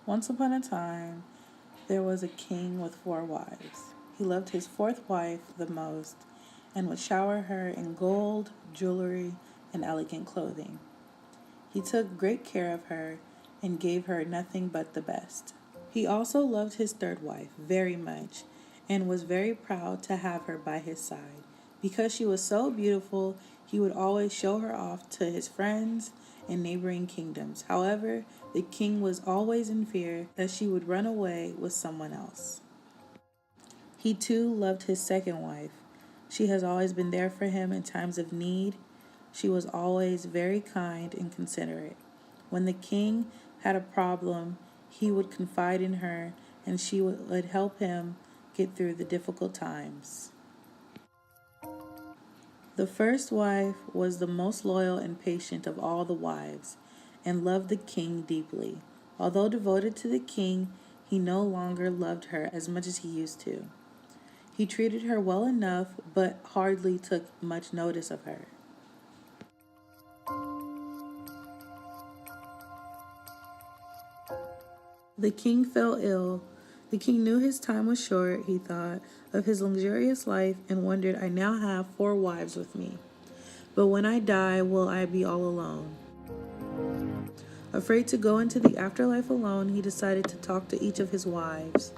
Once upon a time, there was a king with 4 wives. He loved his fourth wife the most and would shower her in gold, jewelry, and elegant clothing. He took great care of her and gave her nothing but the best. He also loved his third wife very much and was very proud to have her by his side. Because she was so beautiful, he would always show her off to his friends in neighboring kingdoms. However, the king was always in fear that she would run away with someone else. He too loved his second wife. She has always been there for him in times of need. She was always very kind and considerate. When the king had a problem, he would confide in her and she would help him get through the difficult times. The first wife was the most loyal and patient of all the wives and loved the king deeply. Although devoted to the king, he no longer loved her as much as he used to. He treated her well enough, but hardly took much notice of her. The king fell ill. The king knew his time was short, he thought, of his luxurious life and wondered, I now have 4 wives with me. But when I die, will I be all alone? Afraid to go into the afterlife alone, he decided to talk to each of his wives.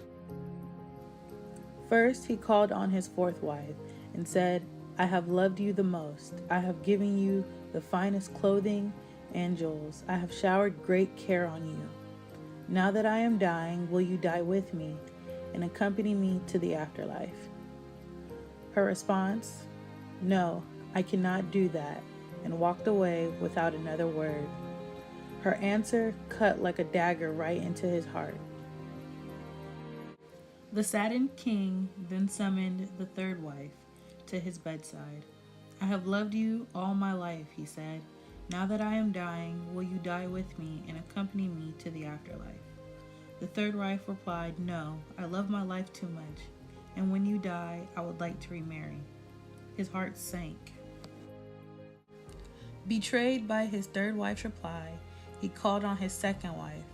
First, he called on his fourth wife and said, I have loved you the most. I have given you the finest clothing and jewels. I have showered great care on you. Now that I am dying, will you die with me and accompany me to the afterlife? Her response, no, I cannot do that, and walked away without another word. Her answer cut like a dagger right into his heart. The saddened king then summoned the third wife to his bedside. I have loved you all my life, he said. Now that I am dying, will you die with me and accompany me to the afterlife? The third wife replied, no, I love my life too much, and when you die, I would like to remarry. His heart sank. Betrayed by his third wife's reply, he called on his second wife.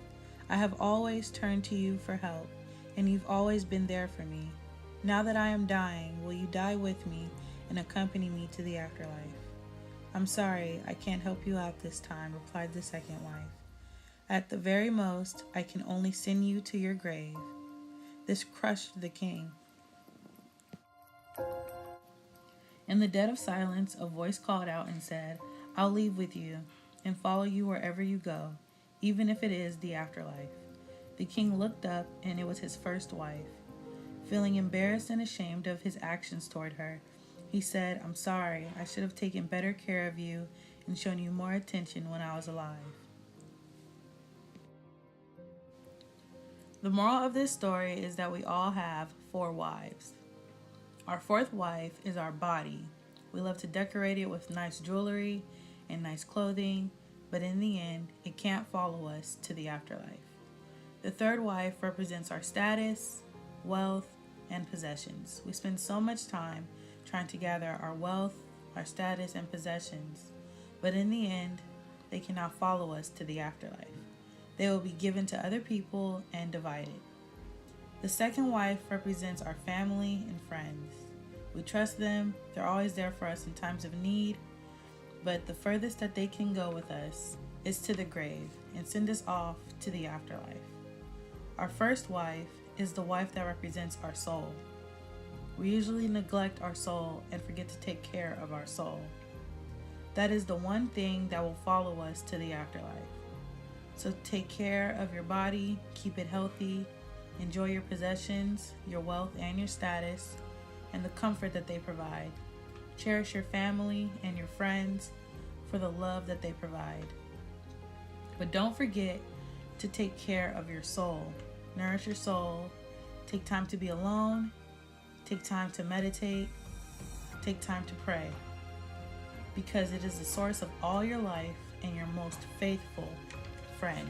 I have always turned to you for help, and you've always been there for me. Now that I am dying, will you die with me and accompany me to the afterlife? I'm sorry, I can't help you out this time, replied the second wife. At the very most, I can only send you to your grave. This crushed the king. In the dead of silence, a voice called out and said, I'll leave with you and follow you wherever you go, even if it is the afterlife. The king looked up, and it was his first wife. Feeling embarrassed and ashamed of his actions toward her, he said, I'm sorry, I should have taken better care of you and shown you more attention when I was alive. The moral of this story is that we all have 4 wives. Our fourth wife is our body. We love to decorate it with nice jewelry and nice clothing, but in the end, it can't follow us to the afterlife. The third wife represents our status, wealth, and possessions. We spend so much time trying to gather our wealth, our status, and possessions, but in the end, they cannot follow us to the afterlife. They will be given to other people and divided. The second wife represents our family and friends. We trust them, they're always there for us in times of need, but the furthest that they can go with us is to the grave and send us off to the afterlife. Our first wife is the wife that represents our soul. We usually neglect our soul and forget to take care of our soul. That is the one thing that will follow us to the afterlife. So take care of your body, keep it healthy, enjoy your possessions, your wealth, and your status, and the comfort that they provide. Cherish your family and your friends for the love that they provide. But don't forget to take care of your soul. Nourish your soul. Take time to be alone. Take time to meditate. Take time to pray. Because it is the source of all your life and your most faithful friend.